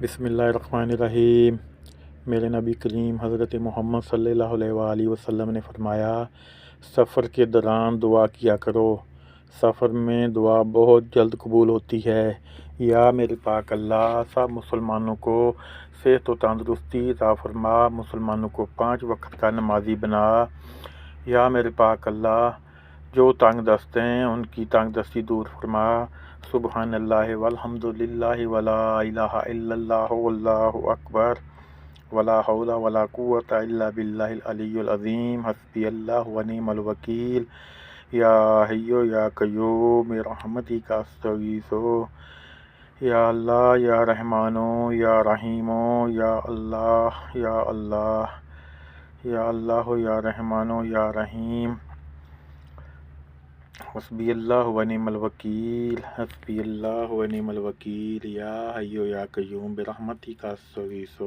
بسم اللہ الرحمن الرحیم۔ میرے نبی کریم حضرت محمد صلی اللہ علیہ وآلہ وسلم نے فرمایا، سفر کے دوران دعا کیا کرو، سفر میں دعا بہت جلد قبول ہوتی ہے۔ یا میرے پاک اللہ، سب مسلمانوں کو صحت و تندرستی عطا فرما، مسلمانوں کو 5 وقت کا نمازی بنا۔ یا میرے پاک اللہ، جو تنگ دست ہیں ان کی تنگ دستی دور فرما۔ سبحان اللہ والحمد للہ ولا الہ الا اللہ واللہ اکبر ولا حول ولا قوۃ الا باللہ العلی العظیم، حسبی اللہ ونعم الوکیل۔ یا حی یا قیوم برحمتک استغیث۔ یا اللہ یا رحمانو یا رحیمو، یا اللہ یا اللہ، یا اللہ یا رحمانو یا رحیم، حسبی اللہ ونعم الوکیل، حسبی اللہ ونعم الوکیل۔ یا حی یا قیوم برحمتک استغیث۔